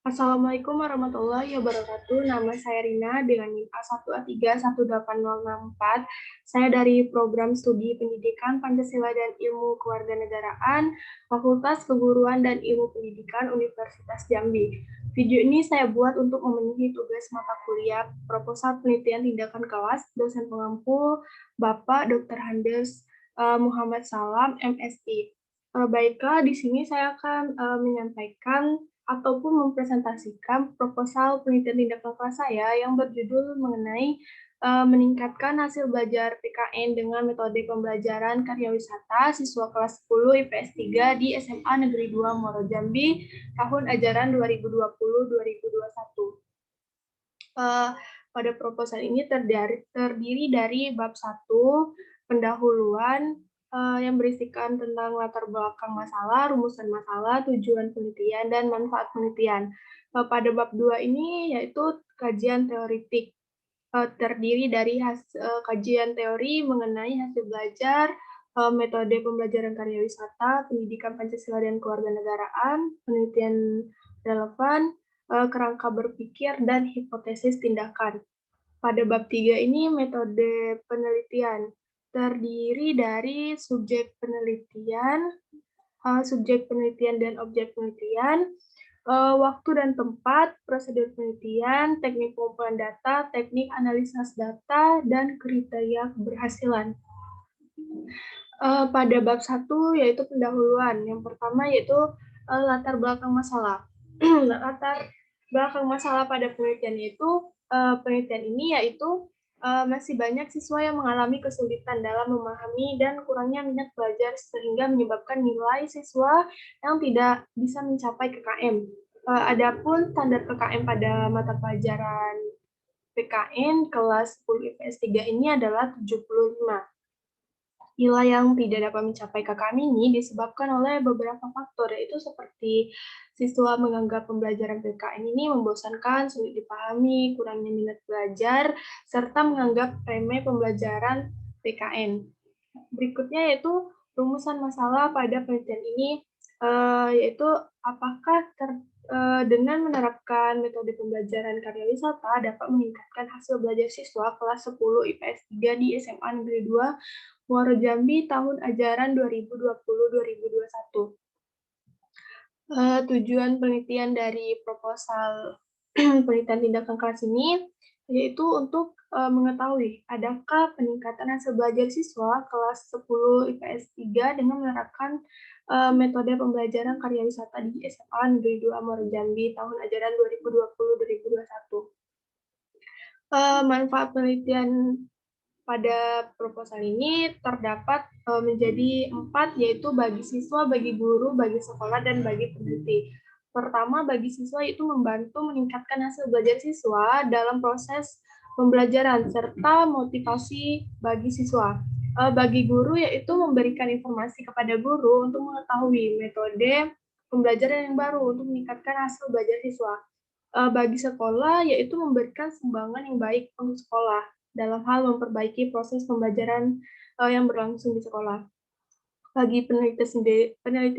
Assalamualaikum warahmatullahi wabarakatuh. Nama saya Rina dengan NIM A1A3180064. Saya dari Program Studi Pendidikan Pancasila dan Ilmu Kewarganegaraan, Fakultas Keguruan dan Ilmu Pendidikan Universitas Jambi. Video ini saya buat untuk memenuhi tugas mata kuliah proposal penelitian tindakan kelas dosen pengampu Bapak Dr. Handes Muhammad Salam, MSI. Baiklah, di sini saya akan menyampaikan ataupun mempresentasikan proposal penelitian tindakan kelas saya yang berjudul mengenai meningkatkan hasil belajar PKN dengan metode pembelajaran karya wisata siswa kelas 10 IPS 3 di SMA Negeri 2 Muaro Jambi tahun ajaran 2020-2021. Pada proposal ini terdiri dari bab 1, pendahuluan, yang berisikan tentang latar belakang masalah, rumusan masalah, tujuan penelitian, dan manfaat penelitian. Pada bab 2 ini yaitu kajian teoritik, terdiri dari kajian teori mengenai hasil belajar, metode pembelajaran karya wisata, pendidikan Pancasila dan kewarganegaraan, penelitian relevan, kerangka berpikir, dan hipotesis tindakan. Pada bab 3 ini metode penelitian terdiri dari subjek penelitian dan objek penelitian, waktu dan tempat, prosedur penelitian, teknik pengumpulan data, teknik analisis data, dan kriteria keberhasilan. Pada bab 1 yaitu pendahuluan. Yang pertama yaitu latar belakang masalah. Latar belakang masalah pada penelitian ini yaitu masih banyak siswa yang mengalami kesulitan dalam memahami dan kurangnya minat belajar sehingga menyebabkan nilai siswa yang tidak bisa mencapai KKM. Adapun standar KKM pada mata pelajaran PKN kelas 10 IPS 3 ini adalah 75. Nilai yang tidak dapat mencapai KKM ini disebabkan oleh beberapa faktor, yaitu seperti siswa menganggap pembelajaran PKN ini membosankan, sulit dipahami, kurangnya minat belajar, serta menganggap remeh pembelajaran PKN. Berikutnya yaitu rumusan masalah pada penelitian ini, yaitu apakah dengan menerapkan metode pembelajaran karya wisata dapat meningkatkan hasil belajar siswa kelas 10 IPS 3 di SMA Negeri 2 Muaro Jambi tahun ajaran 2020-2021. Tujuan penelitian dari proposal penelitian tindakan kelas ini yaitu untuk mengetahui adakah peningkatan hasil belajar siswa kelas 10 IPS 3 dengan menerapkan metode pembelajaran karya wisata di SMA Negeri 2 Muaro Jambi tahun ajaran 2020-2021. Manfaat penelitian pada proposal ini terdapat menjadi 4, yaitu bagi siswa, bagi guru, bagi sekolah, dan bagi peneliti. Pertama, bagi siswa itu membantu meningkatkan hasil belajar siswa dalam proses pembelajaran, serta motivasi bagi siswa. Bagi guru, yaitu memberikan informasi kepada guru untuk mengetahui metode pembelajaran yang baru untuk meningkatkan hasil belajar siswa. Bagi sekolah, yaitu memberikan sumbangan yang baik untuk sekolah dalam hal memperbaiki proses pembelajaran yang berlangsung di sekolah. Bagi peneliti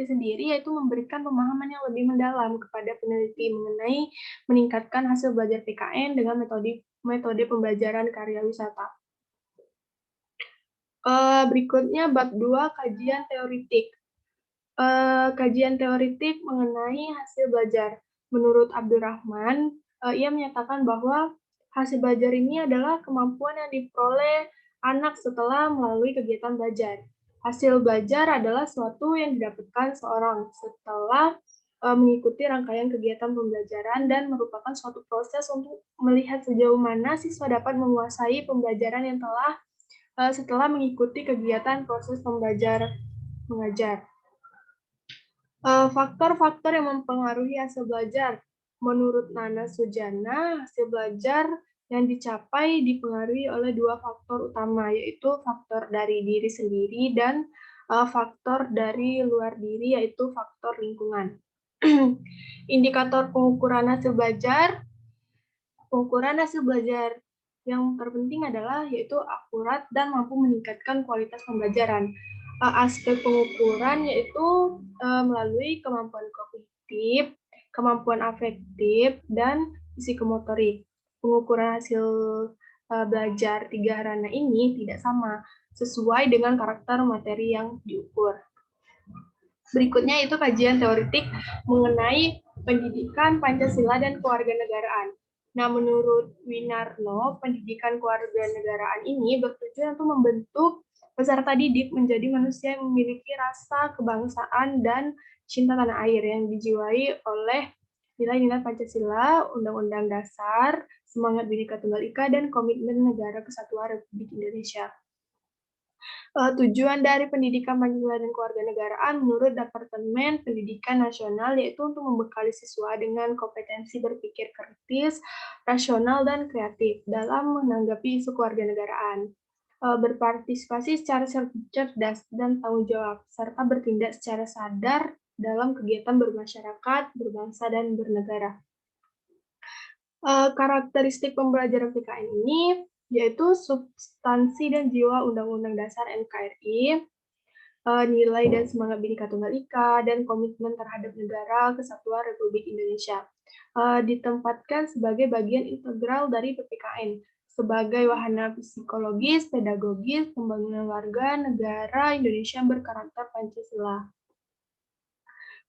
sendiri yaitu memberikan pemahaman yang lebih mendalam kepada peneliti mengenai meningkatkan hasil belajar PKN dengan metode pembelajaran karya wisata. Berikutnya bab 2 kajian teoritik. Kajian teoritik mengenai hasil belajar. Menurut Abdurrahman, ia menyatakan bahwa hasil belajar ini adalah kemampuan yang diperoleh anak setelah melalui kegiatan belajar. Hasil belajar adalah sesuatu yang didapatkan seorang setelah mengikuti rangkaian kegiatan pembelajaran dan merupakan suatu proses untuk melihat sejauh mana siswa dapat menguasai pembelajaran yang setelah mengikuti kegiatan proses pembelajar mengajar. Faktor-faktor yang mempengaruhi hasil belajar. Menurut Nana Sujana, hasil belajar yang dicapai dipengaruhi oleh 2 faktor utama, yaitu faktor dari diri sendiri dan faktor dari luar diri, yaitu faktor lingkungan. Indikator pengukuran hasil belajar. Pengukuran hasil belajar yang terpenting adalah yaitu akurat dan mampu meningkatkan kualitas pembelajaran. Aspek pengukuran yaitu melalui kemampuan kognitif, kemampuan afektif, dan psikomotorik. Pengukuran hasil belajar 3 ranah ini tidak sama, sesuai dengan karakter materi yang diukur. Berikutnya itu kajian teoretik mengenai pendidikan Pancasila dan kewarganegaraan. Nah, menurut Winarno, pendidikan kewarganegaraan ini bertujuan untuk membentuk peserta didik menjadi manusia yang memiliki rasa kebangsaan dan cinta tanah air yang dijiwai oleh nilai-nilai Pancasila, Undang-Undang Dasar, semangat Bhinneka Tunggal Ika, dan komitmen negara kesatuan Republik Indonesia. Tujuan dari pendidikan Pancasila dan kewarganegaraan menurut Departemen Pendidikan Nasional yaitu untuk membekali siswa dengan kompetensi berpikir kritis, rasional, dan kreatif dalam menanggapi isu kewarganegaraan, berpartisipasi secara cerdas dan tanggung jawab, serta bertindak secara sadar dalam kegiatan bermasyarakat, berbangsa, dan bernegara. Karakteristik pembelajaran PKN ini yaitu substansi dan jiwa Undang-Undang Dasar NKRI, nilai dan semangat Bhinneka Tunggal Ika, dan komitmen terhadap negara kesatuan Republik Indonesia. Ditempatkan sebagai bagian integral dari PPKN, sebagai wahana psikologis, pedagogis, pembangunan warga negara Indonesia yang berkarakter Pancasila.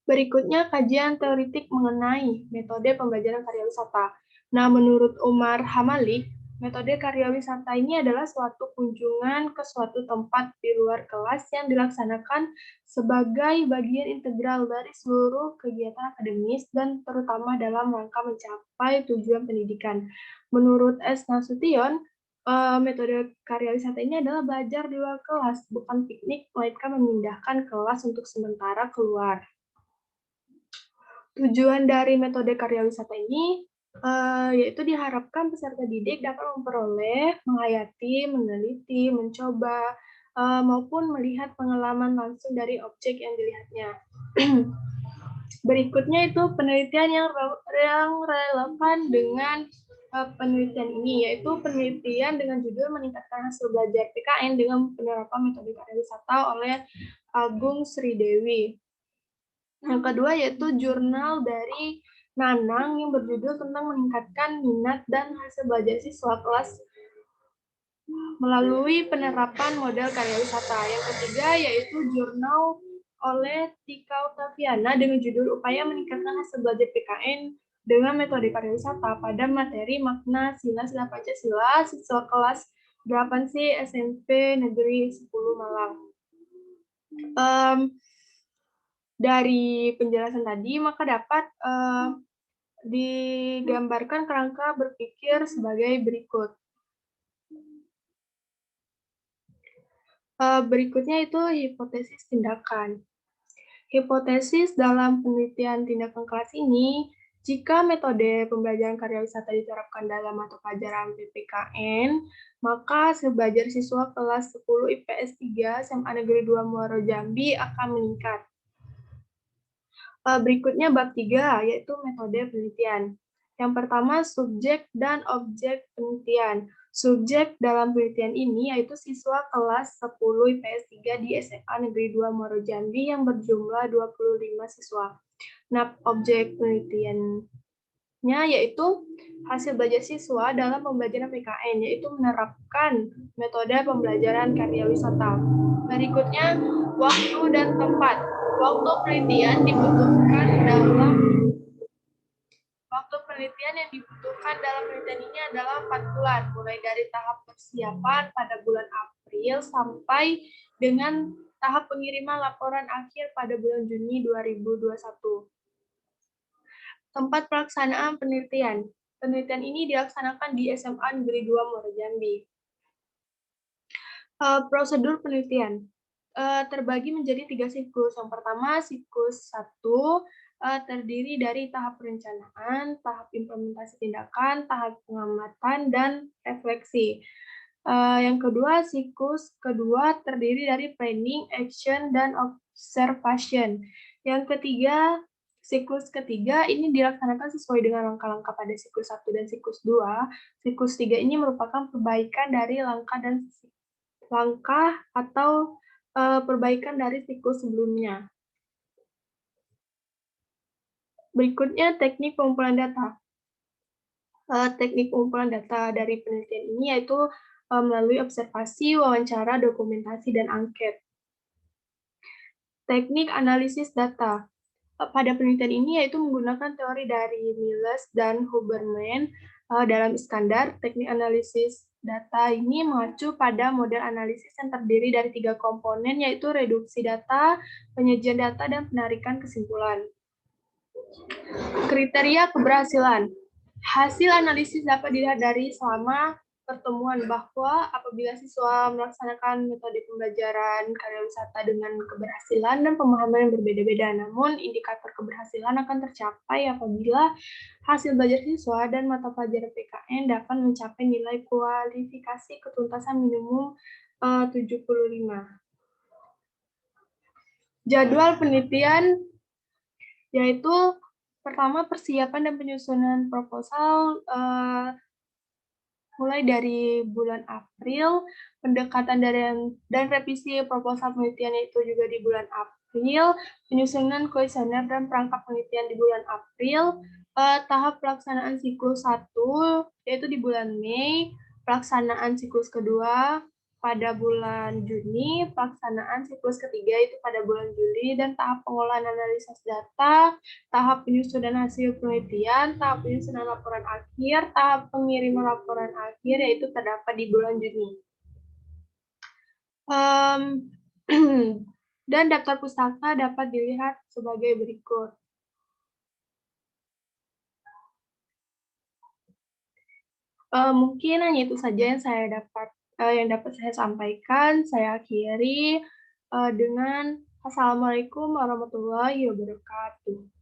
Berikutnya kajian teoritik mengenai metode pembelajaran karya wisata. Nah, menurut Umar Hamalik, metode karya wisata ini adalah suatu kunjungan ke suatu tempat di luar kelas yang dilaksanakan sebagai bagian integral dari seluruh kegiatan akademis dan terutama dalam rangka mencapai tujuan pendidikan. Menurut S. Nasution, metode karya wisata ini adalah belajar di luar kelas, bukan piknik, melainkan memindahkan kelas untuk sementara keluar. Tujuan dari metode karya wisata ini yaitu diharapkan peserta didik dapat memperoleh, menghayati, meneliti, mencoba, maupun melihat pengalaman langsung dari objek yang dilihatnya. Berikutnya itu penelitian yang relevan dengan penelitian ini, yaitu penelitian dengan judul meningkatkan hasil belajar PKN dengan penerapan metode karya wisata oleh Agung Sri Dewi. Yang kedua yaitu jurnal dari Nanang yang berjudul tentang meningkatkan minat dan hasil belajar siswa kelas melalui penerapan model karya wisata. Yang ketiga yaitu jurnal oleh Tika Octaviana dengan judul Upaya Meningkatkan Hasil Belajar PKN dengan Metode Karya Wisata pada materi makna sila-sila Pancasila siswa kelas 8C SMP Negeri 10 Malang. Dari penjelasan tadi, maka dapat digambarkan kerangka berpikir sebagai berikut. Berikutnya itu hipotesis tindakan. Hipotesis dalam penelitian tindakan kelas ini, jika metode pembelajaran karya wisata diterapkan dalam mata pelajaran PPKN, maka hasil belajar siswa kelas 10 IPS 3 SMA Negeri 2 Muaro Jambi akan meningkat. Berikutnya bab 3, yaitu metode penelitian. Yang pertama, subjek dan objek penelitian. Subjek dalam penelitian ini yaitu siswa kelas 10 IPS 3 di SMA Negeri 2 Muaro Jambi yang berjumlah 25 siswa. Nah, objek penelitiannya yaitu hasil belajar siswa dalam pembelajaran PKN, yaitu menerapkan metode pembelajaran karya wisata. Berikutnya, waktu dan tempat. Waktu penelitian yang dibutuhkan dalam penelitian ini adalah 4 bulan, mulai dari tahap persiapan pada bulan April sampai dengan tahap pengiriman laporan akhir pada bulan Juni 2021. Tempat pelaksanaan penelitian. Penelitian ini dilaksanakan di SMA Negeri 2 Muaro Jambi. Prosedur penelitian terbagi menjadi 3 siklus. Yang pertama, siklus 1 terdiri dari tahap perencanaan, tahap implementasi tindakan, tahap pengamatan, dan refleksi. Yang kedua, siklus kedua terdiri dari planning, action, dan observation. Yang ketiga, siklus ketiga ini dilaksanakan sesuai dengan langkah-langkah pada siklus 1 dan siklus 2. Siklus 3 ini merupakan perbaikan dari langkah atau perbaikan dari siklus sebelumnya. Berikutnya teknik pengumpulan data. Teknik pengumpulan data dari penelitian ini yaitu melalui observasi, wawancara, dokumentasi, dan angket. Teknik analisis data. Pada penelitian ini yaitu menggunakan teori dari Miles dan Huberman dalam Iskandar. Teknik analisis data ini mengacu pada model analisis yang terdiri dari 3 komponen, yaitu reduksi data, penyajian data, dan penarikan kesimpulan. Kriteria keberhasilan. Hasil analisis dapat dilihat dari selama pertemuan bahwa apabila siswa melaksanakan metode pembelajaran karya wisata dengan keberhasilan dan pemahaman yang berbeda-beda, namun indikator keberhasilan akan tercapai apabila hasil belajar siswa dan mata pelajaran PKN dapat mencapai nilai kualifikasi ketuntasan minimum 75. Jadwal penelitian yaitu pertama persiapan dan penyusunan proposal mulai dari bulan April, pendekatan dan revisi proposal penelitian itu juga di bulan April, penyusunan kuesioner dan perangkat penelitian di bulan April, tahap pelaksanaan siklus 1 yaitu di bulan Mei, pelaksanaan siklus kedua pada bulan Juni, pelaksanaan siklus ketiga itu pada bulan Juli, dan tahap pengolahan analisis data, tahap penyusunan hasil penelitian, tahap penyusunan laporan akhir, tahap pengiriman laporan akhir yaitu terdapat di bulan Juni. Dan daftar pustaka dapat dilihat sebagai berikut. Mungkin hanya itu saja yang dapat saya sampaikan. Saya akhiri dengan Assalamualaikum warahmatullahi wabarakatuh.